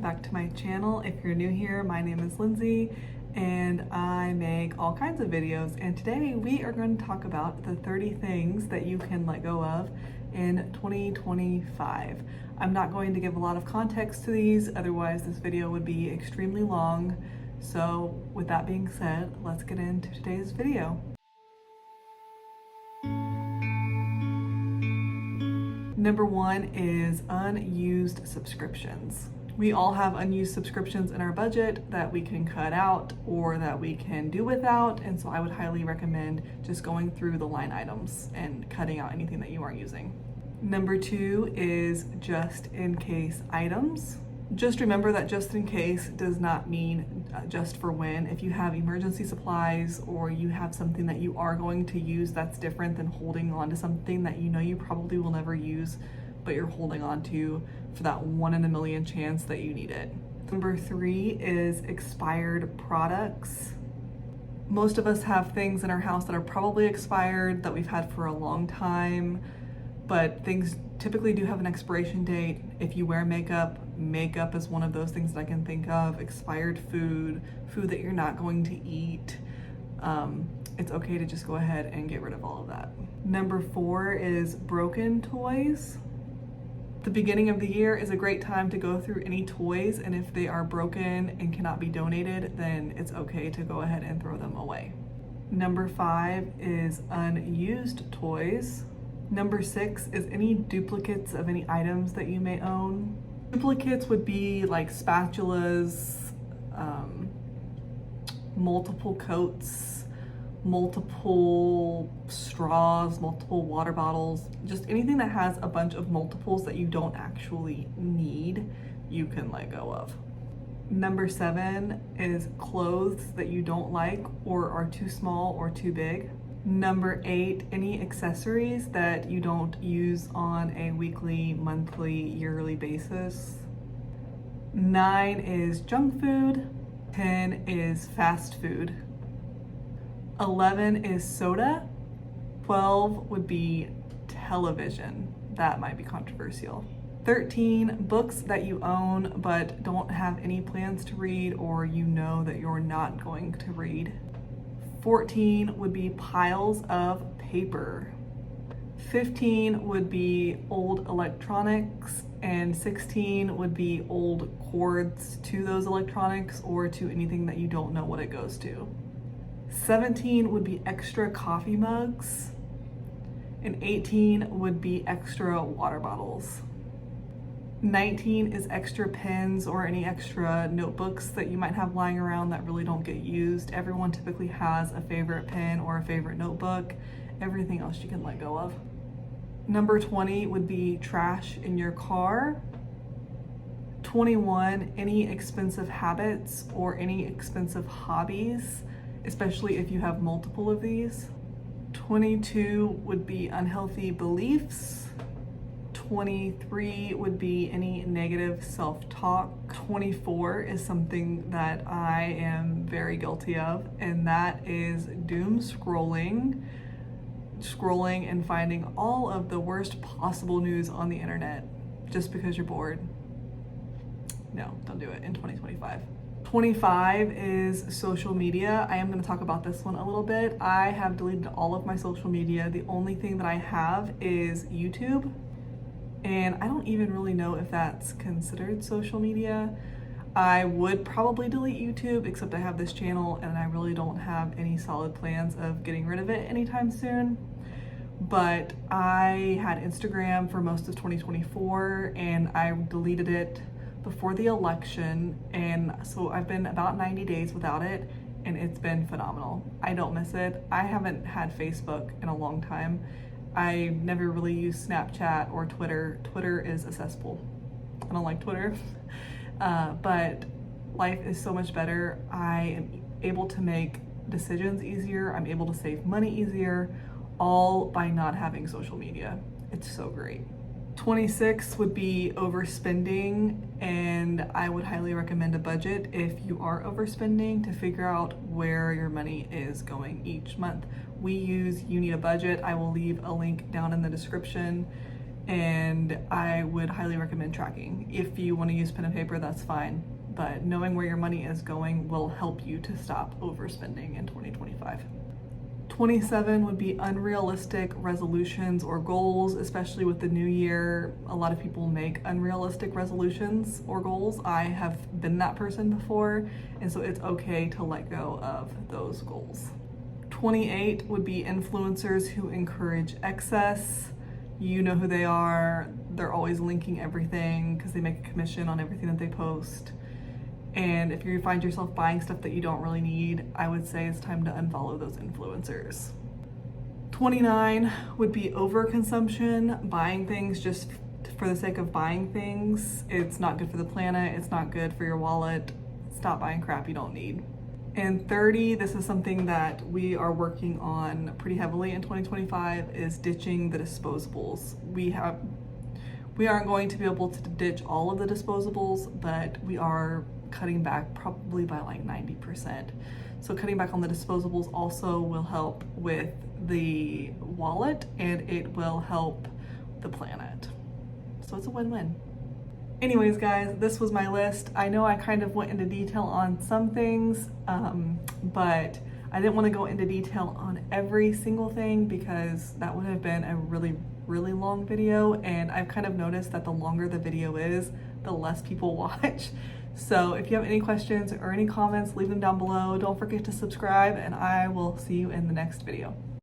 back to my channel. If you're new here, my name is Lindsay and I make all kinds of videos, and today we are going to talk about the 30 things that you can let go of in 2025. I'm not going to give a lot of context to these, otherwise this video would be extremely long. So with that being said, let's get into today's video. Number one is unused subscriptions. We all have unused subscriptions in our budget that we can cut out or that we can do without, and so I would highly recommend just going through the line items and cutting out anything that you aren't using. Number two is just in case items. Just remember that just in case does not mean just for when. If you have emergency supplies or you have something that you are going to use, that's different than holding on to something that you know you probably will never use, but you're holding on to for that 1 in a million chance that you need it. Number three is expired products. Most of us have things in our house that are probably expired that we've had for a long time, but things typically do have an expiration date. If you wear makeup, makeup is one of those things that I can think of. Expired food that you're not going to eat. It's okay to just go ahead and get rid of all of that. Number four is broken toys. The beginning of the year is a great time to go through any toys, and if they are broken and cannot be donated, then it's okay to go ahead and throw them away. Number five is unused toys. Number six is any duplicates of any items that you may own. Duplicates would be like spatulas, multiple coats, multiple straws, multiple water bottles, just anything that has a bunch of multiples that you don't actually need, you can let go of. Number seven is clothes that you don't like or are too small or too big. Number eight, any accessories that you don't use on a weekly, monthly, yearly basis. 9 is junk food. 10 is fast food. 11 is soda. 12 would be television. That might be controversial. 13, books that you own but don't have any plans to read or you know that you're not going to read. 14 would be piles of paper. 15 would be old electronics, and 16 would be old cords to those electronics or to anything that you don't know what it goes to. 17 would be extra coffee mugs, and 18 would be extra water bottles. 19 is extra pens or any extra notebooks that you might have lying around that really don't get used. Everyone typically has a favorite pen or a favorite notebook. Everything else you can let go of. Number 20 would be trash in your car. 21, any expensive habits or any expensive hobbies, especially if you have multiple of these. 22 would be unhealthy beliefs. 23 would be any negative self-talk. 24 is something that I am very guilty of, and that is doom scrolling and finding all of the worst possible news on the internet just because you're bored. No, don't do it in 2025. 25 is social media. I am going to talk about this one a little bit. I have deleted all of my social media. The only thing that I have is YouTube. And I don't even really know if that's considered social media. I would probably delete YouTube, except I have this channel and I really don't have any solid plans of getting rid of it anytime soon. But I had Instagram for most of 2024 and I deleted it before the election. And so I've been about 90 days without it and it's been phenomenal. I don't miss it. I haven't had Facebook in a long time. I never really used Snapchat or Twitter. Twitter is a cesspool. I don't like Twitter, but life is so much better. I am able to make decisions easier. I'm able to save money easier, all by not having social media. It's so great. 26 would be overspending, and I would highly recommend a budget if you are overspending to figure out where your money is going each month. We use You Need a Budget. I will leave a link down in the description, and I would highly recommend tracking. If you want to use pen and paper, that's fine, but knowing where your money is going will help you to stop overspending in 2025. 27 would be unrealistic resolutions or goals, especially with the new year. A lot of people make unrealistic resolutions or goals. I have been that person before, and so it's okay to let go of those goals. 28 would be influencers who encourage excess. You know who they are. They're always linking everything because they make a commission on everything that they post. And if you find yourself buying stuff that you don't really need, I would say it's time to unfollow those influencers. 29 would be overconsumption, buying things just for the sake of buying things. It's not good for the planet, it's not good for your wallet. Stop buying crap you don't need. And 30, this is something that we are working on pretty heavily in 2025, is ditching the disposables. We aren't going to be able to ditch all of the disposables, but we are cutting back probably by like 90%. So cutting back on the disposables also will help with the wallet, and it will help the planet. So it's a win-win. Anyways, guys, this was my list. I know I kind of went into detail on some things, but I didn't want to go into detail on every single thing because that would have been a really long video, and I've kind of noticed that the longer the video is, the less people watch. So if you have any questions or any comments, leave them down below. Don't forget to subscribe, and I will see you in the next video.